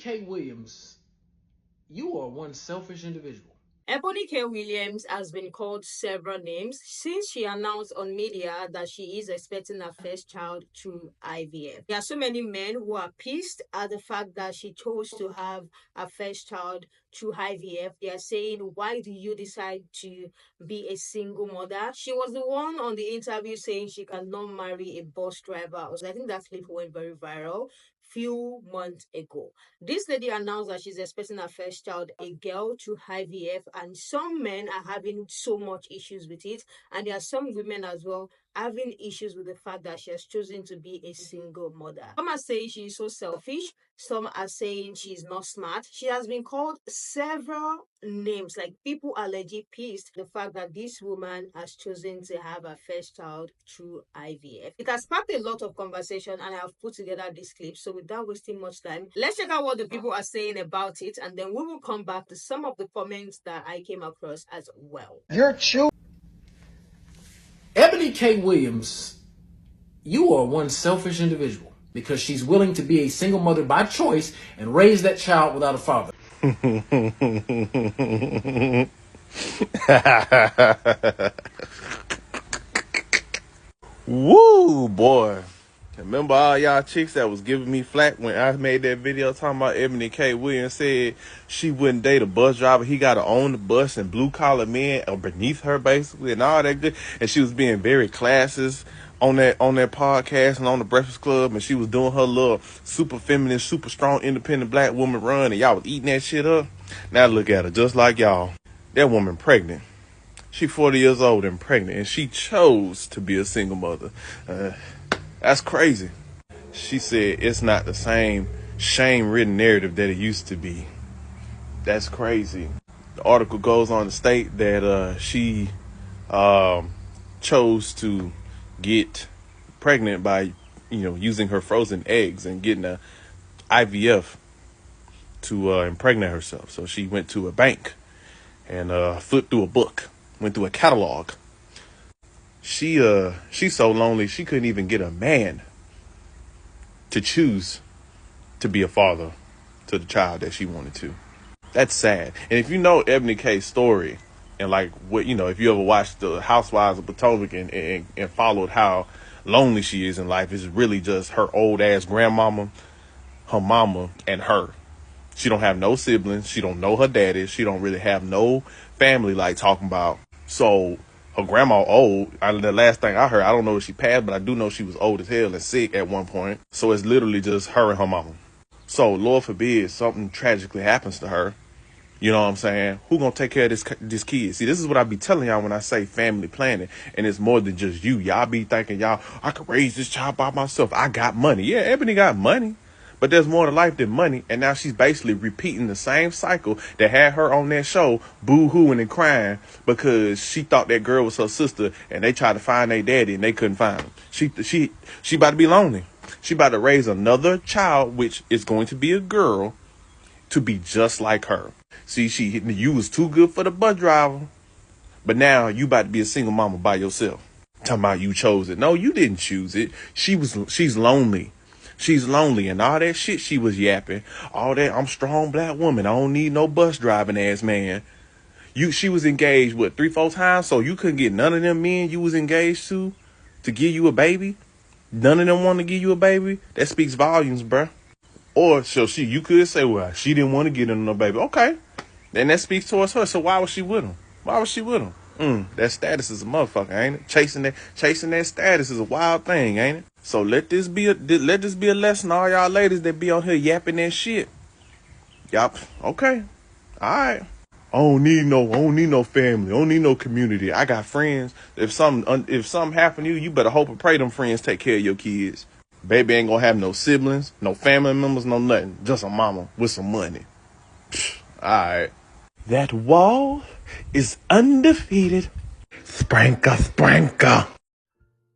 K. Williams, you are one selfish individual. Eboni K. Williams has been called several names since she announced on media that she is expecting her first child through IVF. There are so many men who are pissed at the fact that she chose to have her first child through IVF. They are saying, why do you decide to be a single mother? She was the one on the interview saying she cannot marry a bus driver. I think that clip went very viral few months ago. This lady announced that she's expecting her first child, a girl, through IVF, and some men are having so much issues with it, and there are some women as well having issues with the fact that she has chosen to be a single mother. Some are saying she is so selfish. Some are saying she's not smart. She has been called several names. Like, people are legit pissed the fact that this woman has chosen to have her first child through IVF. It has sparked a lot of conversation, and I have put together this clip. So without wasting much time, let's check out what the people are saying about it, and then we will come back to some of the comments that I came across as well. Eboni K. Williams, you are one selfish individual because she's willing to be a single mother by choice and raise that child without a father. Woo, boy. Remember all y'all chicks that was giving me flack when I made that video talking about Eboni K. Williams said she wouldn't date a bus driver. He got to own the bus and blue collar men or beneath her basically and all that good. And she was being very classist on that podcast and on the Breakfast Club, and she was doing her little super feminist, super strong, independent black woman run, and y'all was eating that shit up. Now look at her, just like y'all. That woman pregnant. She 40 years old and pregnant, and she chose to be a single mother. That's crazy. She said it's not the same shame-ridden narrative that it used to be. That's crazy. The article goes on to state that she chose to get pregnant by, using her frozen eggs and getting a IVF to impregnate herself. So she went to a bank and flipped through a book, went through a catalog. She's so lonely she couldn't even get a man to choose to be a father to the child that she wanted to. That's sad. And if you know Eboni K's story, and like what if you ever watched the Housewives of Potomac and followed how lonely she is in life, it's really just her old ass grandmama, her mama, and her. She don't have no siblings. She don't know her daddy. She don't really have no family like talking about. So her grandma old. The last thing I heard, I don't know if she passed, but I do know she was old as hell and sick at one point. So it's literally just her and her mama. So Lord forbid something tragically happens to her. You know what I'm saying? Who gonna take care of this kid? See, this is what I be telling y'all when I say family planning. And it's more than just you. Y'all be thinking, I could raise this child by myself. I got money. Yeah, Eboni got money. But there's more to life than money. And now she's basically repeating the same cycle that had her on that show, boo-hooing and crying because she thought that girl was her sister and they tried to find their daddy and they couldn't find him. She about to be lonely. She about to raise another child, which is going to be a girl, to be just like her. See, you was too good for the bus driver, but now you about to be a single mama by yourself. Talking about you chose it. No, you didn't choose it. She's lonely. She's lonely, and all that shit she was yapping, all that I'm strong black woman, I don't need no bus driving ass man. She was engaged, 3-4 times, so you couldn't get none of them men you was engaged to give you a baby? None of them want to give you a baby? That speaks volumes, bruh. Or so you could say, well, she didn't want to get him no baby. Okay. Then that speaks towards her. So why was she with him? Why was she with him? That status is a motherfucker, ain't it? Chasing that status is a wild thing, ain't it? So let this be a lesson to all y'all ladies that be on here yapping that shit. Yup. Okay. All right. I don't need no family. I don't need no community. I got friends. If something happen to you, you better hope and pray them friends take care of your kids. Baby ain't gonna have no siblings, no family members, no nothing. Just a mama with some money. Alright. That wall is undefeated. Spranka.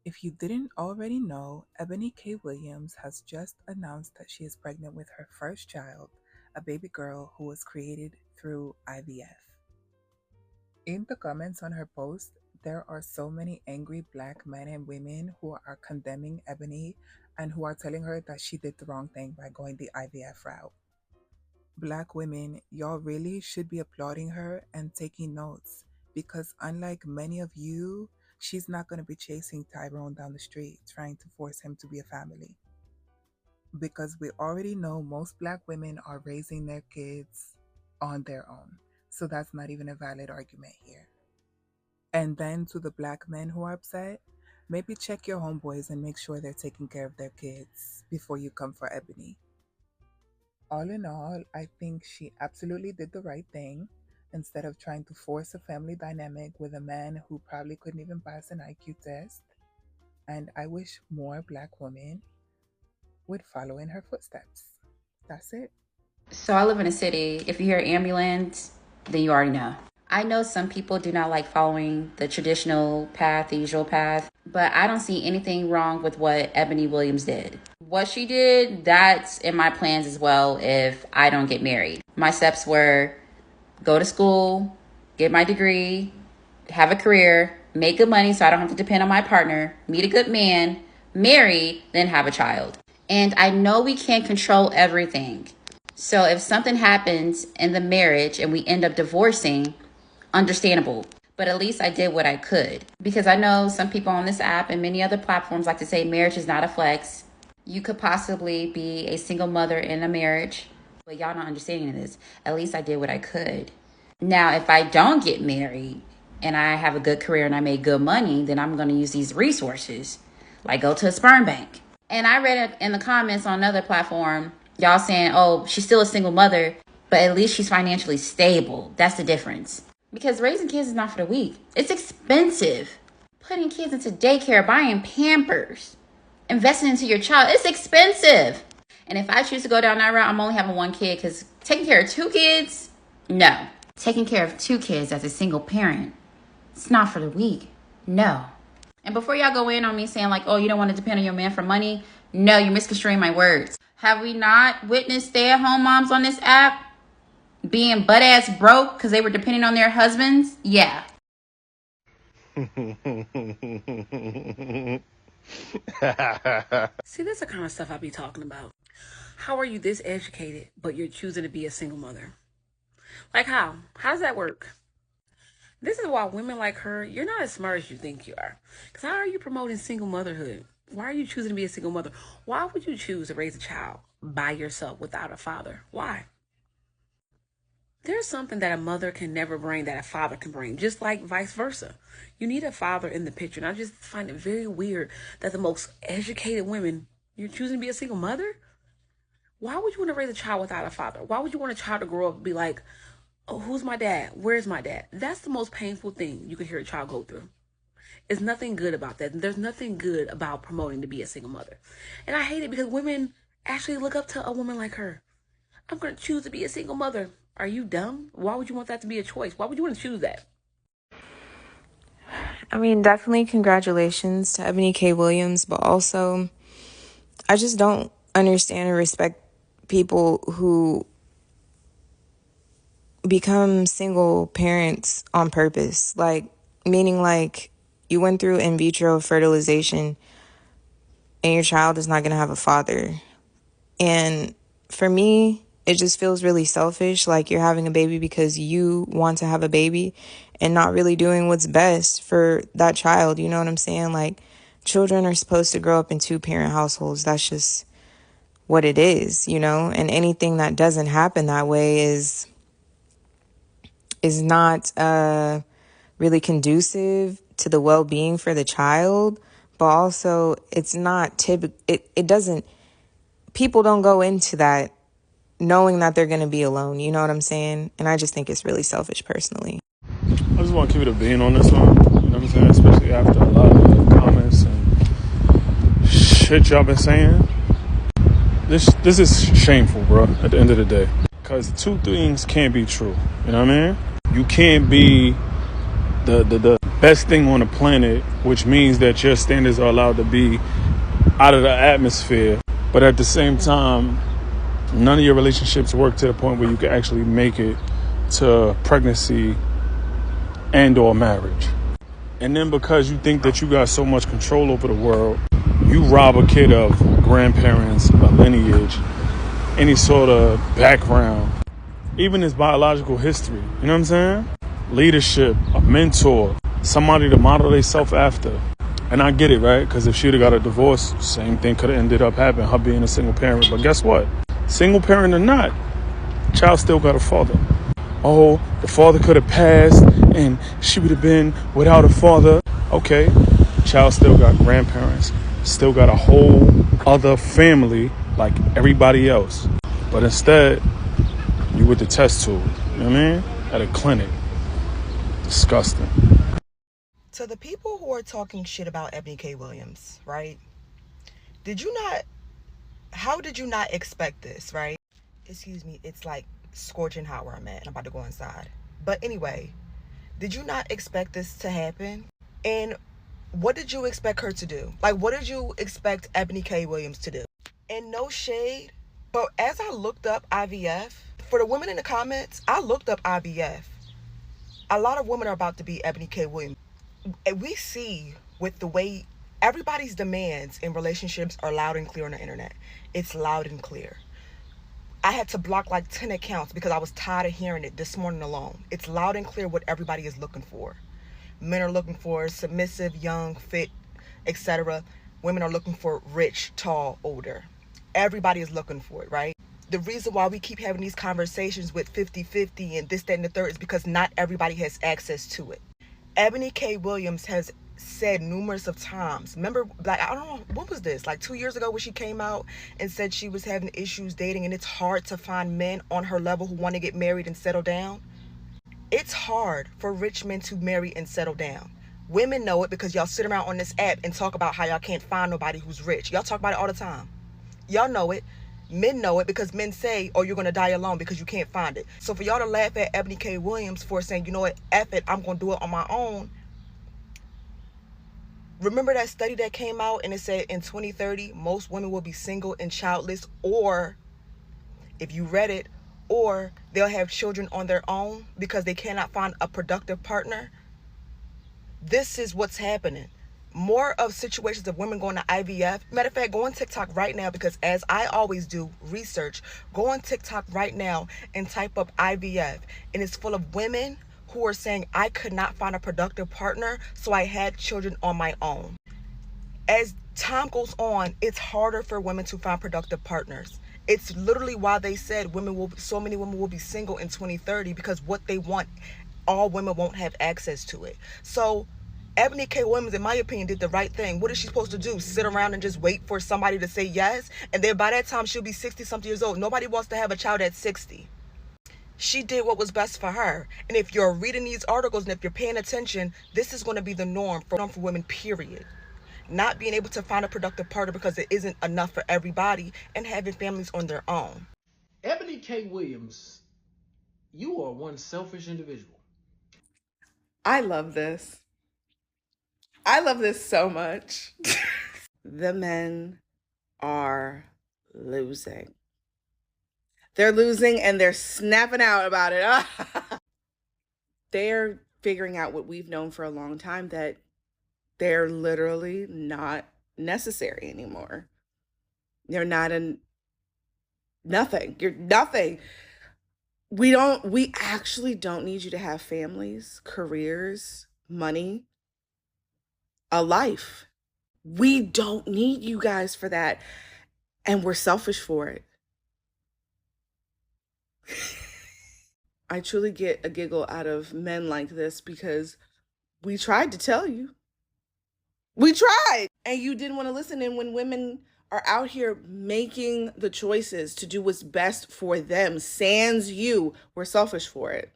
If you didn't already know, Eboni K. Williams has just announced that she is pregnant with her first child, a baby girl who was created through IVF. In the comments on her post, there are so many angry black men and women who are condemning Eboni and who are telling her that she did the wrong thing by going the IVF route. Black women, y'all really should be applauding her and taking notes because, unlike many of you, she's not going to be chasing Tyrone down the street trying to force him to be a family. Because we already know most Black women are raising their kids on their own. So that's not even a valid argument here. And then to the Black men who are upset, maybe check your homeboys and make sure they're taking care of their kids before you come for Ebony. All in all, I think she absolutely did the right thing instead of trying to force a family dynamic with a man who probably couldn't even pass an IQ test. And I wish more Black women would follow in her footsteps. That's it. So I live in a city. If you hear ambulance, then you already know. I know some people do not like following the traditional path, the usual path, but I don't see anything wrong with what Eboni Williams did. What she did, that's in my plans as well if I don't get married. My steps were go to school, get my degree, have a career, make good money so I don't have to depend on my partner, meet a good man, marry, then have a child. And I know we can't control everything. So if something happens in the marriage and we end up divorcing, understandable. But at least I did what I could. Because I know some people on this app and many other platforms like to say marriage is not a flex. You could possibly be a single mother in a marriage. But y'all not understanding this. At least I did what I could. Now, if I don't get married and I have a good career and I make good money, then I'm going to use these resources. Like go to a sperm bank. And I read it in the comments on another platform. Y'all saying, oh, she's still a single mother, but at least she's financially stable. That's the difference. Because raising kids is not for the weak. It's expensive. Putting kids into daycare, buying Pampers, investing into your child, it's expensive. And if I choose to go down that route, I'm only having one kid because taking care of two kids, no. Taking care of two kids as a single parent, it's not for the weak. No. And before y'all go in on me saying like, oh, you don't want to depend on your man for money. No, you're misconstruing my words. Have we not witnessed stay-at-home moms on this app being butt-ass broke because they were depending on their husbands? Yeah. See, that's the kind of stuff I be talking about. How are you this educated, but you're choosing to be a single mother? Like how? How does that work? This is why women like her, you're not as smart as you think you are. Because how are you promoting single motherhood? Why are you choosing to be a single mother? Why would you choose to raise a child by yourself without a father? Why? There's something that a mother can never bring that a father can bring, just like vice versa. You need a father in the picture. And I just find it very weird that the most educated women, you're choosing to be a single mother? Why would you want to raise a child without a father? Why would you want a child to grow up and be like, oh, who's my dad? Where's my dad? That's the most painful thing you can hear a child go through. There's nothing good about that. There's nothing good about promoting to be a single mother. And I hate it because women actually look up to a woman like her. I'm going to choose to be a single mother. Are you dumb? Why would you want that to be a choice? Why would you want to choose that? I mean, definitely congratulations to Eboni K. Williams, but also I just don't understand and respect people who become single parents on purpose. Like, meaning like you went through in vitro fertilization and your child is not going to have a father. And for me, it just feels really selfish, like you're having a baby because you want to have a baby and not really doing what's best for that child. You know what I'm saying? Like, children are supposed to grow up in two-parent households. That's just what it is, you know? And anything that doesn't happen that way is not really conducive to the well-being for the child. But also, it's not typical. It doesn't, people don't go into that knowing that they're going to be alone. You know what I'm saying? And I just think it's really selfish personally. I just want to keep it a bean on this one. You know what I'm saying? Especially after a lot of the comments and shit y'all been saying. This is shameful, bro, at the end of the day. Because two things can't be true. You know what I mean? You can't be the best thing on the planet, which means that your standards are allowed to be out of the atmosphere. But at the same time, none of your relationships work to the point where you can actually make it to pregnancy and or marriage. And then because you think that you got so much control over the world, you rob a kid of grandparents, a lineage, any sort of background even his biological history. You know what I'm saying? Leadership, a mentor, somebody to model themselves after. And I get it, right? Because if she'd have got a divorce, same thing could have ended up happening, her being a single parent. But guess what? Single parent or not, child still got a father. Oh, the father could have passed and she would have been without a father. Okay, child still got grandparents, still got a whole other family like everybody else. But instead, you with the test tube, you know what I mean? At a clinic. Disgusting. To the people who are talking shit about Eboni K. Williams, right? How did you not expect this, right? Excuse me, it's like scorching hot where I'm at. I'm about to go inside. But anyway, did you not expect this to happen? And what did you expect her to do? Like, what did you expect Eboni K. Williams to do? And no shade, but as I looked up IVF, for the women in the comments, I looked up IVF. A lot of women are about to be Eboni K. Williams. And we see with the way everybody's demands in relationships are loud and clear on the internet. It's loud and clear. I had to block like 10 accounts because I was tired of hearing it this morning alone. It's loud and clear what everybody is looking for. Men are looking for submissive, young, fit, etc. Women are looking for rich, tall, older. Everybody is looking for it, right? The reason why we keep having these conversations with 50-50 and this, that, and the third is because not everybody has access to it. Eboni K. Williams has said numerous of times, remember, like, I don't know, what was this, like 2 years ago when she came out and said she was having issues dating and it's hard to find men on her level who want to get married and settle down? It's hard for rich men to marry and settle down. Women know it because y'all sit around on this app and talk about how y'all can't find nobody who's rich. Y'all talk about it all the time. Y'all know it. Men know it because men say, oh, you're going to die alone because you can't find it. So for y'all to laugh at Eboni K. Williams for saying, you know what, F it, I'm going to do it on my own. Remember that study that came out and it said in 2030, most women will be single and childless, or if you read it, or they'll have children on their own because they cannot find a productive partner. This is what's happening. More of situations of women going to IVF. Matter of fact, go on TikTok right now because as I always do research, go on TikTok right now and type up IVF. And it's full of women who are saying, I could not find a productive partner, so I had children on my own. As time goes on, it's harder for women to find productive partners. It's literally why they said so many women will be single in 2030 because what they want, all women won't have access to it. So Eboni K. Williams, in my opinion, did the right thing. What is she supposed to do? Sit around and just wait for somebody to say yes? And then by that time, she'll be 60-something years old. Nobody wants to have a child at 60. She did what was best for her. And if you're reading these articles and if you're paying attention, this is going to be the norm for women, period. Not being able to find a productive partner because it isn't enough for everybody and having families on their own. Eboni K. Williams, you are one selfish individual. I love this. I love this so much. The men are losing. They're losing and they're snapping out about it. They're figuring out what we've known for a long time, that they're literally not necessary anymore. You're not nothing. You're nothing. We actually don't need you to have families, careers, money, a life. We don't need you guys for that. And we're selfish for it. I truly get a giggle out of men like this because we tried to tell you. We tried. And you didn't want to listen. And when women are out here making the choices to do what's best for them, sans you, we're selfish for it.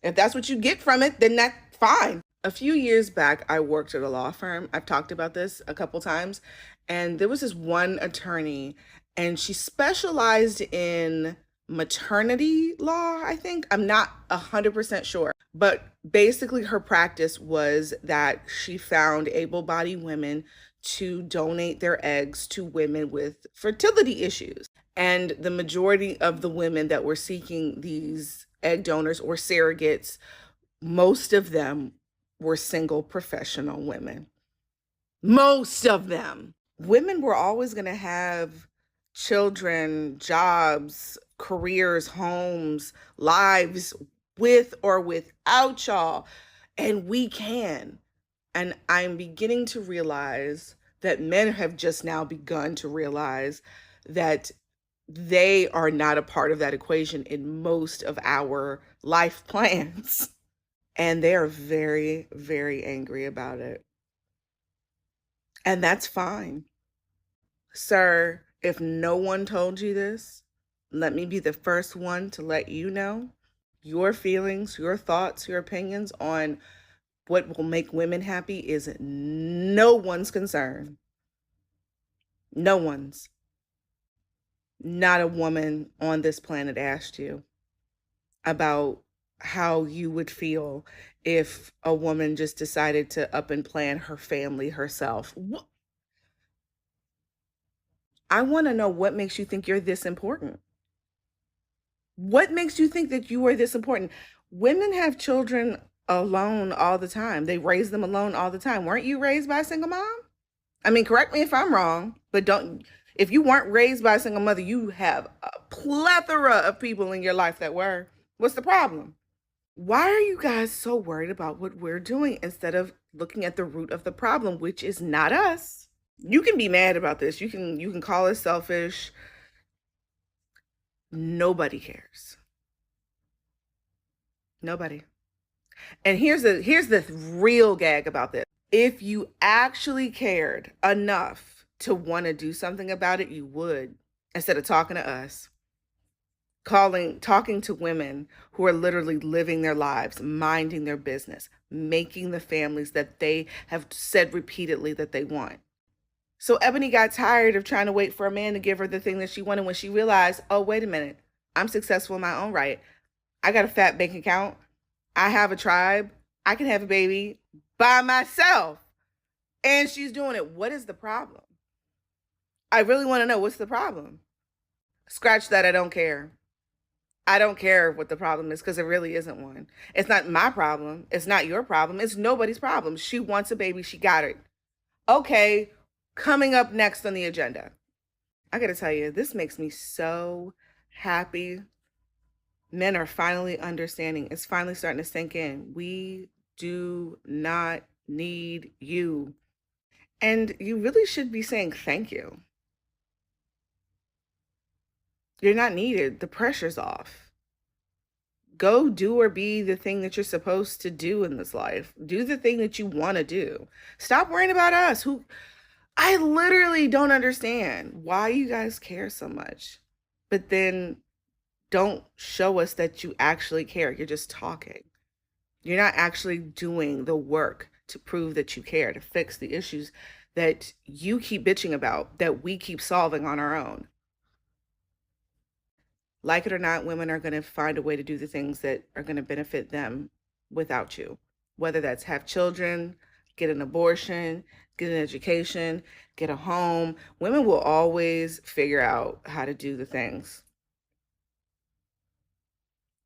If that's what you get from it, then that's fine. A few years back, I worked at a law firm. I've talked about this a couple times. And there was this one attorney, and she specialized in maternity law, I think. I'm not 100% sure. But basically, her practice was that she found able-bodied women to donate their eggs to women with fertility issues. And the majority of the women that were seeking these egg donors or surrogates, most of them were single professional women. Most of them. Women were always going to have children, jobs, careers, homes, lives with or without y'all. And we can. And I'm beginning to realize that men have just now begun to realize that they are not a part of that equation in most of our life plans. And they are very, very angry about it. And that's fine. Sir, if no one told you this, let me be the first one to let you know your feelings, your thoughts, your opinions on what will make women happy is no one's concern. No one's. Not a woman on this planet asked you about how you would feel if a woman just decided to up and plan her family herself. I want to know what makes you think you're this important. What makes you think that you are this important? Women have children alone all the time. They raise them alone all the time. Weren't you raised by a single mom? I mean, correct me if I'm wrong, but if you weren't raised by a single mother, you have a plethora of people in your life that were. What's the problem? Why are you guys so worried about what we're doing instead of looking at the root of the problem, which is not us? You can be mad about this. You can call us selfish. Nobody cares. Nobody. And here's the real gag about this. If you actually cared enough to want to do something about it, you would, instead of talking to us. Talking to women who are literally living their lives, minding their business, making the families that they have said repeatedly that they want. So Eboni got tired of trying to wait for a man to give her the thing that she wanted when she realized, oh, wait a minute, I'm successful in my own right. I got a fat bank account. I have a tribe. I can have a baby by myself. And she's doing it. What is the problem? I really want to know, what's the problem? Scratch that, I don't care. I don't care what the problem is, because it really isn't one. It's not my problem. It's not your problem. It's nobody's problem. She wants a baby. She got it. Okay, coming up next on the agenda. I got to tell you, this makes me so happy. Men are finally understanding. It's finally starting to sink in. We do not need you. And you really should be saying thank you. You're not needed. The pressure's off. Go do or be the thing that you're supposed to do in this life. Do the thing that you want to do. Stop worrying about us. I literally don't understand why you guys care so much. But then don't show us that you actually care. You're just talking. You're not actually doing the work to prove that you care, to fix the issues that you keep bitching about, that we keep solving on our own. Like it or not, women are going to find a way to do the things that are going to benefit them without you. Whether that's have children, get an abortion, get an education, get a home. Women will always figure out how to do the things.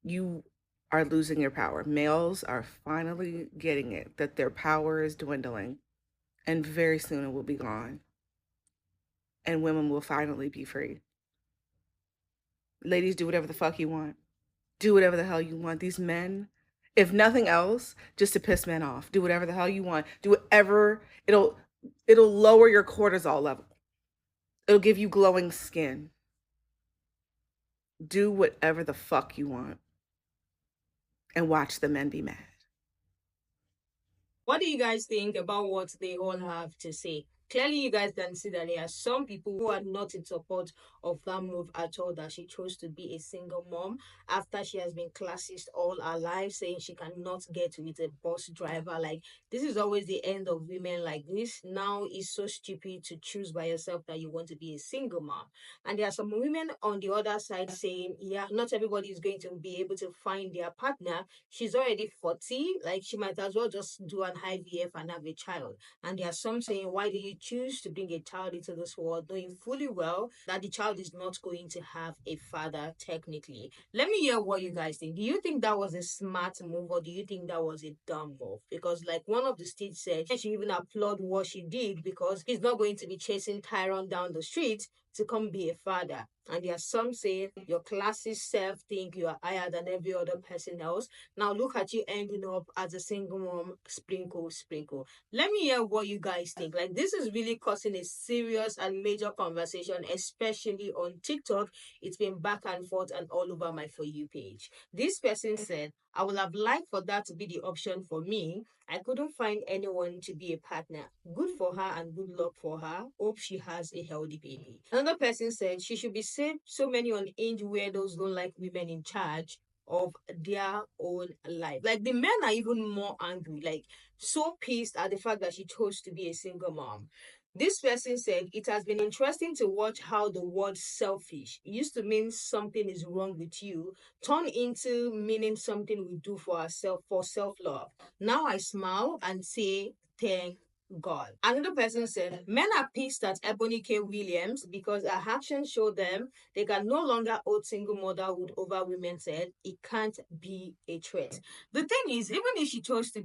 You are losing your power. Males are finally getting it, that their power is dwindling. And very soon it will be gone. And women will finally be free. Ladies, do whatever the fuck you want. Do whatever the hell you want. These men, if nothing else, just to piss men off. Do whatever the hell you want. Do whatever. It'll lower your cortisol level. It'll give you glowing skin. Do whatever the fuck you want. And watch the men be mad. What do you guys think about what they all have to say? Clearly, you guys can see that there are some people who are not in support of that move at all, that she chose to be a single mom after she has been classist all her life, saying she cannot get with a bus driver. Like, this is always the end of women like this. Now it's so stupid to choose by yourself that you want to be a single mom. And there are some women on the other side saying, yeah, not everybody is going to be able to find their partner. She's already 40, like she might as well just do an IVF and have a child. And there are some saying, why do you choose to bring a child into this world, knowing fully well that the child is not going to have a father technically? Let me hear what you guys think. Do you think that was a smart move, or do you think that was a dumb move? Because like one of the states said, she even applauded what she did because he's not going to be chasing Tyrone down the street to come be a father. And there are some saying your classy self think you are higher than every other person else. Now look at you ending up as a single mom, sprinkle, sprinkle. Let me hear what you guys think. Like, this is really causing a serious and major conversation, especially on TikTok. It's been back and forth and all over my For You page. This person said, I would have liked for that to be the option for me. I couldn't find anyone to be a partner. Good for her and good luck for her. Hope she has a healthy baby. Another person said she should be saved. So many unhinged weirdos don't like women in charge of their own life. Like, the men are even more angry, like so pissed at the fact that she chose to be a single mom. This person said it has been interesting to watch how the word selfish used to mean something is wrong with you turn into meaning something we do for ourselves for self-love. Now I smile and say thank God. Another person said men are pissed at Eboni K. Williams because her actions show them they can no longer hold single motherhood over women's head. It can't be a threat. The thing is, even if she chose to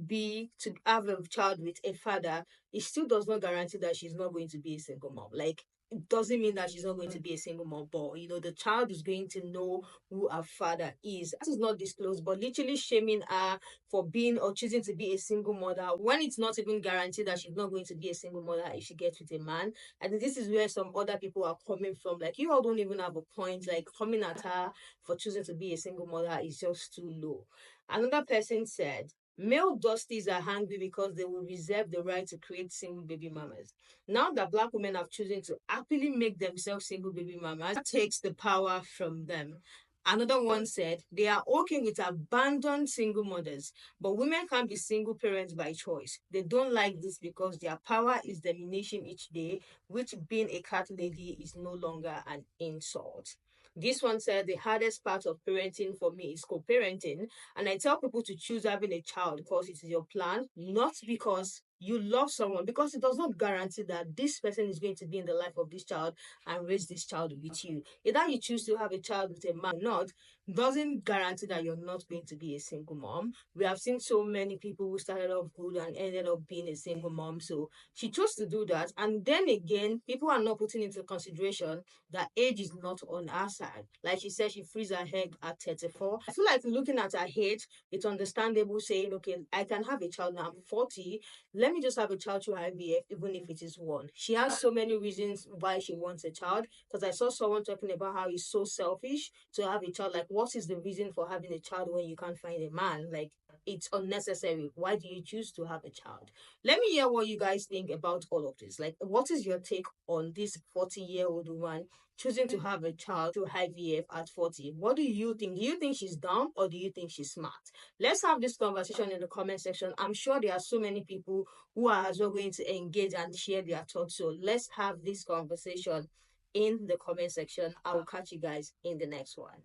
have a child with a father, it still does not guarantee that she's not going to be a single mom. Like, it doesn't mean that she's not going to be a single mom, but the child is going to know who her father is. That is not disclosed, but literally shaming her for being or choosing to be a single mother when it's not even guaranteed that she's not going to be a single mother if she gets with a man. I think this is where some other people are coming from. Like, you all don't even have a point. Like, coming at her for choosing to be a single mother is just too low. Another person said, male dusties are angry because they will reserve the right to create single baby mamas. Now that Black women have chosen to happily make themselves single baby mamas, that takes the power from them. Another one said they are okay with abandoned single mothers, but women can't be single parents by choice. They don't like this because their power is diminishing each day, which being a cat lady is no longer an insult. This one said the hardest part of parenting for me is co-parenting, and I tell people to choose having a child because it is your plan, not because you love someone, because it does not guarantee that this person is going to be in the life of this child and raise this child with you. Either you choose to have a child with a man or not, doesn't guarantee that you're not going to be a single mom. We have seen so many people who started off good and ended up being a single mom. So she chose to do that. And then again, people are not putting into consideration that age is not on our side. Like she said, she frees her egg at 34. I feel like looking at her age, it's understandable saying, okay, I can have a child now. I'm 40. Let me just have a child through IVF, even if it is one. She has so many reasons why she wants a child. Because I saw someone talking about how it's so selfish to have a child. Like, what is the reason for having a child when you can't find a man? Like, it's unnecessary. Why do you choose to have a child? Let me hear what you guys think about all of this. Like, what is your take on this 40-year-old woman choosing to have a child through IVF at 40? What do you think? Do you think she's dumb or do you think she's smart? Let's have this conversation in the comment section. I'm sure there are so many people who are as well going to engage and share their thoughts. So let's have this conversation in the comment section. I will catch you guys in the next one.